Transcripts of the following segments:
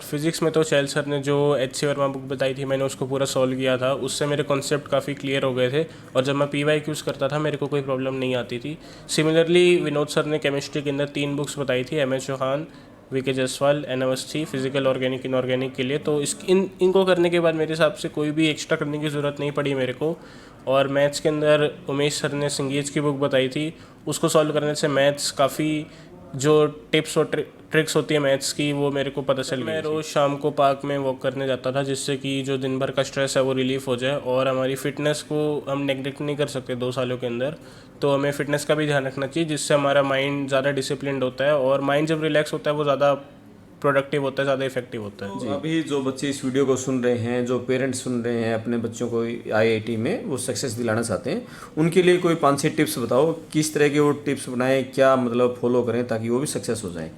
Physics में तो शैल sir ने जो एच सी वर्मा बुक बताई थी, मैंने उसको पूरा सॉल्व किया था। उससे मेरे कॉन्सेप्ट काफ़ी क्लियर हो गए थे और जब मैं PYQs करता था मेरे को कोई प्रॉब्लम नहीं आती थी। सिमिलरली विनोद सर ने केमिस्ट्री के अंदर 3 बुक्स बताई थी, MS Chauhan, VK Jaiswal, NMS3, physical organic inorganic के लिए। तो इनको करने के बाद मेरे हिसाब से कोई भी एक्स्ट्रा करने की ज़रूरत नहीं पड़ी मेरे को। और मैथ्स के अंदर उमेश सर ने संगीत की बुक बताई थी, उसको सॉल्व करने से मैथ्स काफ़ी जो टिप्स और ट्रिक्स होती है मैथ्स की वो मेरे को पता चल गई। मैं रोज़ शाम को पार्क में वॉक करने जाता था, जिससे कि जो दिन भर का स्ट्रेस है वो रिलीफ हो जाए। और हमारी फ़िटनेस को हम नेगलेक्ट नहीं कर सकते 2 सालों के अंदर, तो हमें फ़िटनेस का भी ध्यान रखना चाहिए, जिससे हमारा माइंड ज़्यादा डिसिप्लिन्ड होता है। और माइंड जब रिलैक्स होता है वो ज़्यादा प्रोडक्टिव होता है, ज़्यादा इफेक्टिव होता है। तो अभी जो बच्चे इस वीडियो को सुन रहे हैं, जो पेरेंट्स सुन रहे हैं अपने बच्चों को IIT में वो सक्सेस दिलाना चाहते हैं, उनके लिए कोई 5-6 टिप्स बताओ, किस तरह के वो टिप्स बनाएं, क्या मतलब फॉलो करें ताकि वो भी सक्सेस हो जाएं।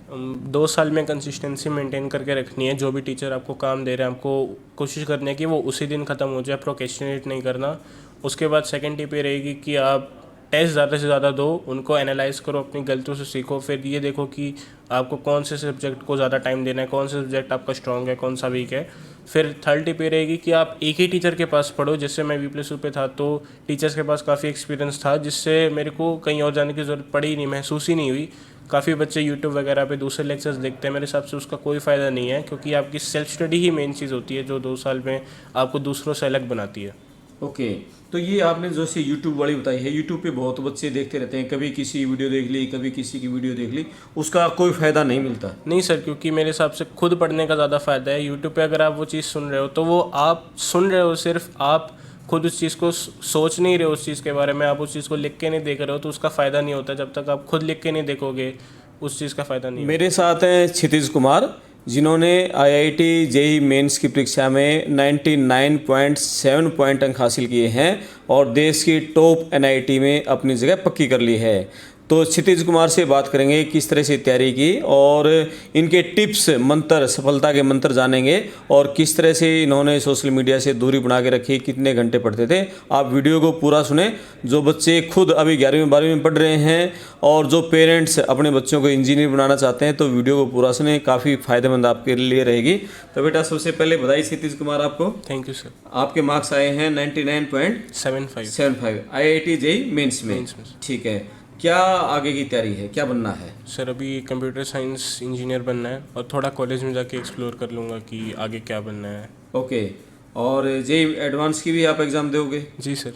2 साल में कंसिस्टेंसी मेंटेन करके रखनी है। जो भी टीचर आपको काम दे रहे हैं आपको कोशिश करनी है कि वो उसी दिन ख़त्म हो जाए, प्रोक्रेस्टिनेट नहीं करना। उसके बाद सेकंड टिप ये रहेगी कि आप टेस्ट ज़्यादा से ज़्यादा दो, उनको एनालाइज करो, अपनी गलतियों से सीखो। फिर ये देखो कि आपको कौन से सब्जेक्ट को ज़्यादा टाइम देना है, कौन सा सब्जेक्ट आपका स्ट्रॉन्ग है, कौन सा वीक है। फिर थर्ड टिप ये रहेगी कि आप एक ही टीचर के पास पढ़ो। जैसे मैं V+U पे था तो टीचर्स के पास काफ़ी एक्सपीरियंस था, जिससे मेरे को कहीं और जाने की ज़रूरत पड़ी ही नहीं, महसूस ही नहीं हुई। काफ़ी बच्चे यूट्यूब वगैरह पे दूसरे लेक्चर्स देखते हैं, मेरे हिसाब से उसका कोई फ़ायदा नहीं है, क्योंकि आपकी सेल्फ स्टडी ही मेन चीज़ होती है जो 2 साल में आपको दूसरों से अलग बनाती है। ओके, तो ये आपने जो सी यूट्यूब वाली बताई है, यूट्यूब पे बहुत बच्चे देखते रहते हैं, कभी किसी वीडियो देख ली, कभी किसी की वीडियो देख ली, उसका कोई फ़ायदा नहीं मिलता। नहीं सर, क्योंकि मेरे हिसाब से खुद पढ़ने का ज़्यादा फ़ायदा है। यूट्यूब पे अगर आप वो चीज़ सुन रहे हो तो वो आप सुन रहे हो, सिर्फ आप खुद उस चीज़ को सोच नहीं रहे हो, उस चीज़ के बारे में आप उस चीज़ को लिख के नहीं देख रहे हो, तो उसका फ़ायदा नहीं होता। जब तक आप खुद लिख के नहीं देखोगे उस चीज़ का फ़ायदा नहीं होता। मेरे साथ हैं क्षितिज कुमार, जिन्होंने IIT JEE मेंस की परीक्षा में 99.7 पॉइंट अंक हासिल किए हैं और देश की टॉप NIT में अपनी जगह पक्की कर ली है। तो क्षितिज कुमार से बात करेंगे किस तरह से तैयारी की और इनके टिप्स, मंत्र, सफलता के मंत्र जानेंगे और किस तरह से इन्होंने सोशल मीडिया से दूरी बना के रखी, कितने घंटे पढ़ते थे। आप वीडियो को पूरा सुने। जो बच्चे खुद अभी 11वीं 12वीं में पढ़ रहे हैं और जो पेरेंट्स अपने बच्चों को इंजीनियर बनाना चाहते हैं तो वीडियो को पूरा सुने, काफ़ी फायदेमंद आपके लिए रहेगी। तो बेटा सबसे पहले बधाई क्षितिज कुमार आपको। Thank you sir. आपके मार्क्स आए हैं 99.75 75 IIT JEE मेंस में। ठीक है, क्या आगे की तैयारी है, क्या बनना है? सर अभी कंप्यूटर साइंस इंजीनियर बनना है और थोड़ा कॉलेज में जाके एक्सप्लोर कर लूँगा कि आगे क्या बनना है। ओके, और JEE एडवांस की भी आप एग्ज़ाम दोगे? जी सर।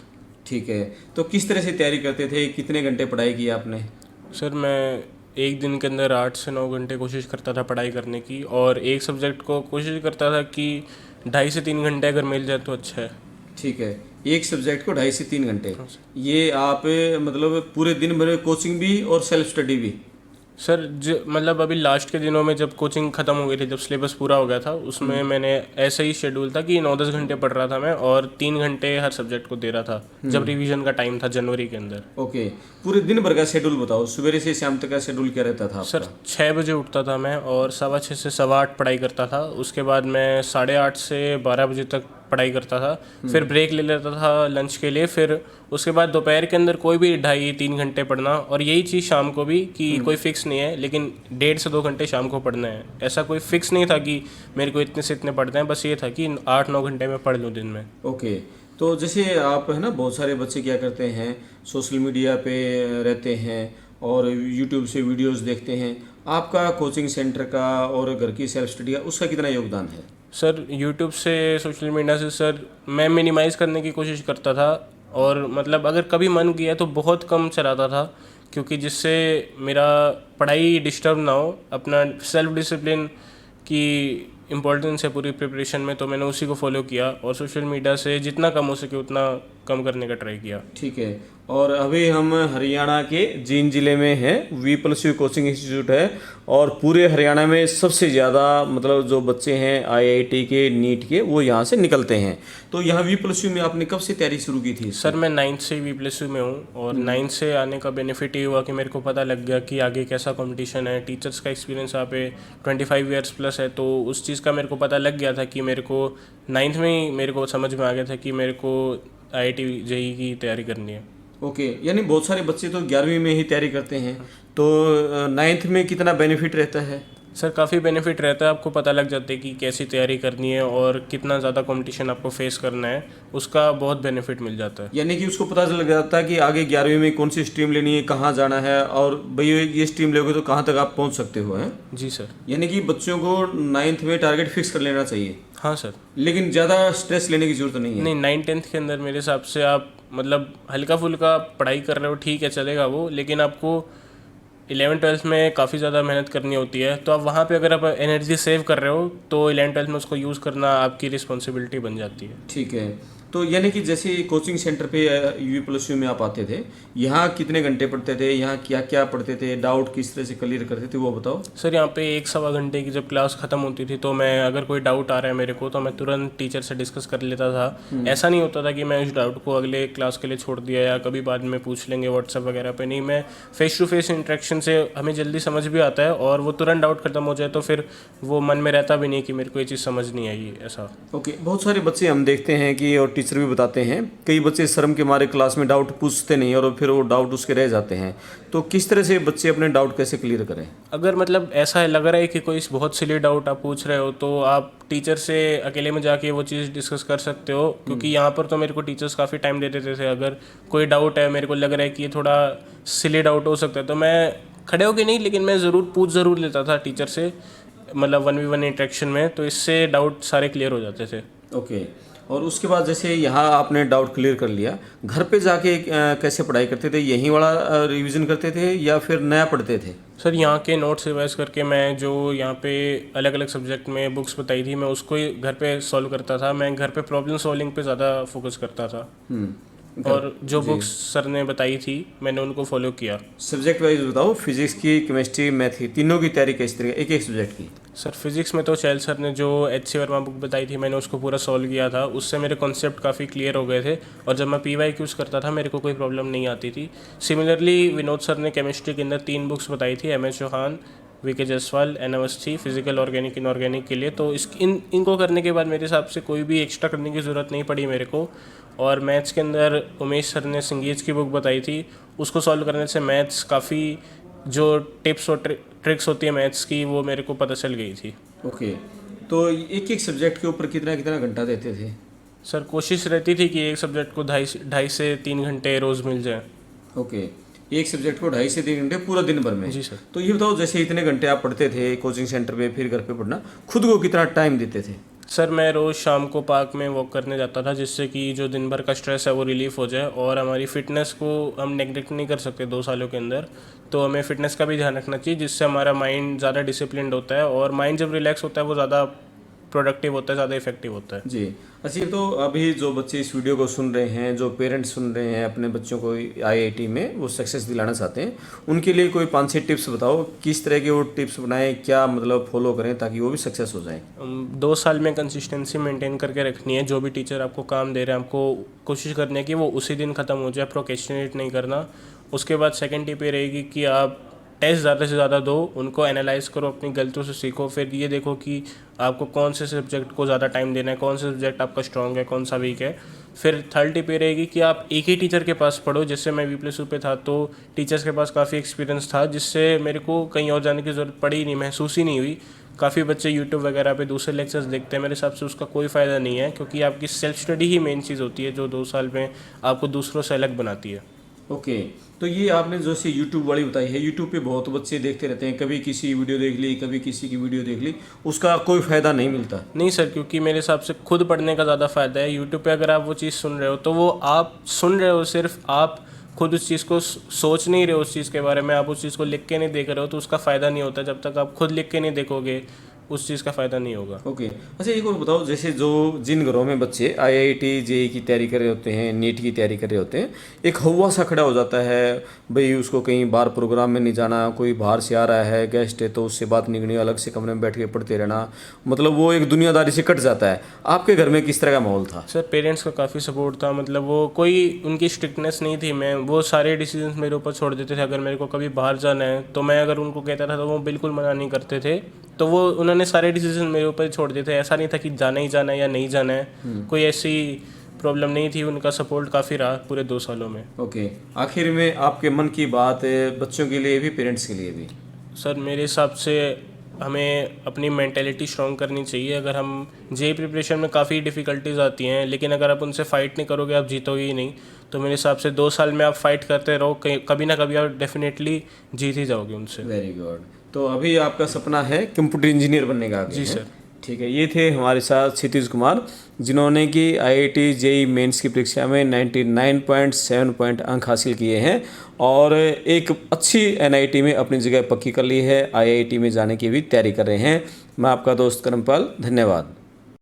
ठीक है, तो किस तरह से तैयारी करते थे, कितने घंटे पढ़ाई की आपने? सर मैं एक दिन के अंदर 8 से 9 घंटे कोशिश करता था पढ़ाई करने की, और एक सब्जेक्ट को कोशिश करता था कि 2.5 से 3 घंटे अगर मिल जाए तो अच्छा है। ठीक है, एक सब्जेक्ट को 2.5 से 3 घंटे। ये आप मतलब पूरे दिन भर कोचिंग भी और सेल्फ स्टडी भी? सर मतलब अभी लास्ट के दिनों में जब कोचिंग ख़त्म हो गई थी, जब सिलेबस पूरा हो गया था, उसमें मैंने ऐसा ही शेड्यूल था कि 9-10 घंटे पढ़ रहा था मैं और 3 घंटे हर सब्जेक्ट को दे रहा था, जब रिवीजन का टाइम था जनवरी के अंदर। ओके, पूरे दिन भर का शेड्यूल बताओ, सुबह से शाम तक का शेड्यूल क्या रहता था आपका? सर 6 बजे उठता था मैं और 6:15 से 8:15 पढ़ाई करता था। उसके बाद मैं 8:30 से 12 बजे तक पढ़ाई करता था, फिर ब्रेक ले लेता था लंच के लिए। फिर उसके बाद दोपहर के अंदर कोई भी 2.5-3 घंटे पढ़ना, और यही चीज़ शाम को भी कि कोई फिक्स नहीं है, लेकिन 1.5 से 2 घंटे शाम को पढ़ना है। ऐसा कोई फिक्स नहीं था कि मेरे को इतने से इतने पढ़ते हैं, बस ये था कि 8-9 घंटे में पढ़ लूँ दिन में। ओके, तो जैसे आप है ना, बहुत सारे बच्चे क्या करते हैं, सोशल मीडिया पे रहते हैं और यूट्यूब से वीडियोस देखते हैं। आपका कोचिंग सेंटर का और घर की सेल्फ स्टडी का उसका कितना योगदान है? सर यूट्यूब से, सोशल मीडिया से सर मैं मिनिमाइज़ करने की कोशिश करता था, और मतलब अगर कभी मन किया तो बहुत कम चलाता था, क्योंकि जिससे मेरा पढ़ाई डिस्टर्ब ना हो। अपना सेल्फ डिसिप्लिन की इम्पोर्टेंस है पूरी प्रिपरेशन में, तो मैंने उसी को फॉलो किया और सोशल मीडिया से जितना कम हो सके उतना कम करने का ट्राई किया। ठीक है, और अभी हम हरियाणा के जींद जिले में हैं। V+U कोचिंग इंस्टीट्यूट है और पूरे हरियाणा में सबसे ज़्यादा मतलब जो बच्चे हैं IIT के, नीट के, वो यहाँ से निकलते हैं। तो यहाँ V+U में आपने कब से तैयारी शुरू की थी? सर मैं 9th से V+U में हूँ, और 9th से आने का बेनिफिट ये हुआ कि मेरे को पता लग गया कि आगे कैसा कंपटीशन है। टीचर्स का एक्सपीरियंस यहाँ पे 25 ईयर्स प्लस है, तो उस चीज़ का मेरे को पता लग गया था कि मेरे को 9th में ही मेरे को समझ में आ गया था कि मेरे को IIT JEE की तैयारी करनी है। ओके, यानी बहुत सारे बच्चे तो 11वीं में ही तैयारी करते हैं, तो 9th में कितना बेनिफिट रहता है? सर काफ़ी बेनिफिट रहता है, आपको पता लग जाता है कि कैसी तैयारी करनी है और कितना ज़्यादा कंपटीशन आपको फेस करना है, उसका बहुत बेनिफिट मिल जाता है। यानी कि उसको पता लग जाता है कि आगे 11वीं में कौन सी स्ट्रीम लेनी है, कहाँ जाना है, और भाई ये स्ट्रीम लोगे तो कहाँ तक आप पहुँच सकते हो, हैं। जी सर। यानी कि बच्चों को 9th में टारगेट फिक्स कर लेना चाहिए, हाँ सर। लेकिन ज़्यादा स्ट्रेस लेने की जरूरत नहीं है। नहीं, 9th-10th के अंदर मेरे हिसाब से आप मतलब हल्का फुल्का पढ़ाई कर रहे हो, ठीक है चलेगा वो, लेकिन आपको 11th-12th में काफ़ी ज़्यादा मेहनत करनी होती है, तो आप वहाँ पे अगर आप एनर्जी सेव कर रहे हो तो 11th-12th में उसको यूज़ करना आपकी रिस्पॉन्सिबिलिटी बन जाती है। ठीक है, तो यानी कि जैसे कोचिंग सेंटर पे UP+U में आप आते थे, यहाँ कितने घंटे पढ़ते थे, यहाँ क्या क्या पढ़ते थे, डाउट किस तरह से क्लियर करते थे, वो बताओ। सर यहाँ पे 1-1.25 घंटे की जब क्लास ख़त्म होती थी तो मैं अगर कोई डाउट आ रहा है मेरे को तो मैं तुरंत टीचर से डिस्कस कर लेता था। ऐसा नहीं होता था कि मैं उस डाउट को अगले क्लास के लिए छोड़ दिया या कभी बाद में पूछ लेंगे व्हाट्सएप वगैरह पे, नहीं, मैं फेस टू फेस इंटरेक्शन से हमें जल्दी समझ भी आता है और वो तुरंत डाउट खत्म हो जाए तो फिर वो मन में रहता भी नहीं कि मेरे को ये चीज़ समझ नहीं आई ऐसा। ओके, बहुत सारे बच्चे हम देखते हैं कि, और टीचर भी बताते हैं, कई बच्चे शर्म के मारे क्लास में डाउट पूछते नहीं और फिर वो डाउट उसके रह जाते हैं, तो किस तरह से बच्चे अपने डाउट कैसे क्लियर करें? अगर मतलब ऐसा लग रहा है कि कोई बहुत सिली डाउट आप पूछ रहे हो तो आप टीचर से अकेले में जाके वो चीज़ डिस्कस कर सकते हो, क्योंकि यहाँ पर तो मेरे को टीचर्स काफ़ी टाइम दे देते थे। अगर कोई डाउट है, मेरे को लग रहा है कि ये थोड़ा सिली डाउट हो सकता है, तो मैं खड़े होके नहीं लेकिन मैं ज़रूर लेता था टीचर से, मतलब 1v1 इंटरेक्शन में, तो इससे डाउट सारे क्लियर हो जाते थे। ओके, और उसके बाद जैसे यहाँ आपने डाउट क्लियर कर लिया, घर पे जाके कैसे पढ़ाई करते थे? यहीं वाला रिवीजन करते थे या फिर नया पढ़ते थे? सर यहाँ के नोट्स रिवाइज करके मैं जो यहाँ पे अलग अलग सब्जेक्ट में बुक्स बताई थी मैं उसको ही घर पे सॉल्व करता था। मैं घर पे प्रॉब्लम सॉल्विंग पे ज़्यादा फोकस करता था और जो बुक्स सर ने बताई थी मैंने उनको फॉलो किया। सब्जेक्ट वाइज बताओ, फिजिक्स की, केमिस्ट्री, मैथ की, तीनों की तैयारी किस तरह, एक एक सब्जेक्ट की? सर फिजिक्स में तो शैल सर ने जो HC वर्मा बुक बताई थी मैंने उसको पूरा सॉल्व किया था, उससे मेरे कॉन्सेप्ट काफ़ी क्लियर हो गए थे और जब मैं PYQs करता था मेरे को कोई प्रॉब्लम नहीं आती थी। सिमिलरली विनोद सर ने केमिस्ट्री के अंदर 3 बुक्स बताई थी, MS Chauhan, VK Jaiswal, N Awasthi, physical organic inorganic के लिए, तो इनको करने के बाद मेरे हिसाब से कोई भी एक्स्ट्रा करने की ज़रूरत नहीं पड़ी मेरे को। और मैथ्स के अंदर उमेश सर ने संगीत की बुक बताई थी, उसको सॉल्व करने से मैथ्स काफ़ी जो टिप्स और ट्रिक्स होती है मैथ्स की वो मेरे को पता चल गई थी। ओके, तो एक एक सब्जेक्ट के ऊपर कितना कितना घंटा देते थे? सर कोशिश रहती थी कि एक सब्जेक्ट को 2.5 से 3 घंटे रोज़ मिल जाए। ओके, एक सब्जेक्ट को 2.5 से 3 घंटे पूरा दिन भर में? जी सर। तो ये बताओ, जैसे इतने घंटे आप पढ़ते थे कोचिंग सेंटर पे, फिर घर पे पढ़ना, खुद को कितना टाइम देते थे? सर मैं रोज़ शाम को पार्क में वॉक करने जाता था जिससे कि जो दिन भर का स्ट्रेस है वो रिलीफ हो जाए, और हमारी फ़िटनेस को हम नेगलेक्ट नहीं कर सकते 2 सालों के अंदर, तो हमें फ़िटनेस का भी ध्यान रखना चाहिए जिससे हमारा माइंड ज़्यादा डिसिप्लिन्ड होता है और माइंड जब रिलैक्स होता है वो ज़्यादा प्रोडक्टिव होता है, ज़्यादा इफेक्टिव होता है। जी, अच्छा, तो अभी जो बच्चे इस वीडियो को सुन रहे हैं, जो पेरेंट्स सुन रहे हैं, अपने बच्चों को IIT में वो सक्सेस दिलाना चाहते हैं, उनके लिए कोई 5-6 टिप्स बताओ, किस तरह के वो टिप्स बनाएं, क्या मतलब फॉलो करें ताकि वो भी सक्सेस हो जाएं? 2 साल में कंसिस्टेंसी मेंटेन करके रखनी है, जो भी टीचर आपको काम दे रहे हैं आपको कोशिश करनी है कि वो उसी दिन ख़त्म हो जाए, प्रोक्रेस्टिनेट नहीं करना। उसके बाद सेकंड टिप ये रहेगी कि आप टेस्ट ज़्यादा से ज़्यादा दो, उनको एनालाइज करो, अपनी गलतियों से सीखो, फिर ये देखो कि आपको कौन से सब्जेक्ट को ज़्यादा टाइम देना है, कौन सा सब्जेक्ट आपका स्ट्रॉन्ग है, कौन सा वीक है। फिर थर्ड टिप ये रहेगी कि आप एक ही टीचर के पास पढ़ो। जैसे मैं V+U पे था तो टीचर्स के पास काफ़ी एक्सपीरियंस था जिससे मेरे को कहीं और जाने की ज़रूरत पड़ी ही नहीं, महसूस ही नहीं हुई। काफ़ी बच्चे यूट्यूब वगैरह पे दूसरे लेक्चर्स देखते हैं, मेरे हिसाब से उसका कोई फ़ायदा नहीं है, क्योंकि आपकी सेल्फ स्टडी ही मेन चीज़ होती है जो 2 साल में आपको दूसरों से अलग बनाती है। ओके, तो ये आपने जो सी यूट्यूब वाली बताई है, यूट्यूब पे बहुत बच्चे देखते रहते हैं, कभी किसी वीडियो देख ली, कभी किसी की वीडियो देख ली, उसका कोई फ़ायदा नहीं मिलता? नहीं सर, क्योंकि मेरे हिसाब से खुद पढ़ने का ज़्यादा फ़ायदा है। यूट्यूब पे अगर आप वो चीज़ सुन रहे हो तो वो आप सुन रहे हो, सिर्फ आप खुद उस चीज़ को सोच नहीं रहे हो, उस चीज़ के बारे में आप उस चीज़ को लिख के नहीं देख रहे हो, तो उसका फ़ायदा नहीं होता। जब तक आप खुद लिख के नहीं देखोगे उस चीज़ का फ़ायदा नहीं होगा। ओके, अच्छा, एक और बताओ, जैसे जो जिन घरों में बच्चे IIT JEE की तैयारी कर रहे होते हैं, नीट की तैयारी कर रहे होते हैं, एक हवा सा खड़ा हो जाता है, भाई उसको कहीं बाहर प्रोग्राम में नहीं जाना, कोई बाहर से आ रहा है गेस्ट है तो उससे बात नहीं करनी, अलग से कमरे में बैठ के पढ़ते रहना, मतलब वो एक दुनियादारी से कट जाता है। आपके घर में किस तरह का माहौल था? सर पेरेंट्स का काफ़ी सपोर्ट था, मतलब वो कोई उनकी स्ट्रिक्टनेस नहीं थी, मैं वो सारे डिसीजंस मेरे ऊपर छोड़ देते थे। अगर मेरे को कभी बाहर जाना है तो मैं अगर उनको कहता था तो वो बिल्कुल मना नहीं करते थे, तो वो उन्होंने सारे डिसीजन मेरे ऊपर छोड़ दिए थे। ऐसा नहीं था कि जाना ही जाना है या नहीं जाना है, कोई ऐसी प्रॉब्लम नहीं थी। उनका सपोर्ट काफ़ी रहा पूरे 2 सालों में। ओके, आखिर में आपके मन की बात है, बच्चों के लिए भी पेरेंट्स के लिए भी? सर मेरे हिसाब से हमें अपनी मेंटेलिटी स्ट्रॉन्ग करनी चाहिए। अगर हम जेई प्रिपरेशन में काफ़ी डिफ़िकल्टीज आती हैं, लेकिन अगर आप उनसे फ़ाइट नहीं करोगे आप जीतोगे ही नहीं। तो मेरे हिसाब से 2 साल में आप फ़ाइट करते रहो, कभी ना कभी आप डेफिनेटली जीत ही जाओगे उनसे। Very good. तो अभी आपका सपना है कंप्यूटर इंजीनियर बनने का आगे, जी है? सर। ठीक है, ये थे हमारे साथ क्षितिज कुमार, जिन्होंने कि आईआईटी जेई मेंस की परीक्षा में 99.7 पॉइंट अंक हासिल किए हैं और एक अच्छी एनआईटी में अपनी जगह पक्की कर ली है। आईआईटी में जाने की भी तैयारी कर रहे हैं। मैं आपका दोस्त करमपाल, धन्यवाद।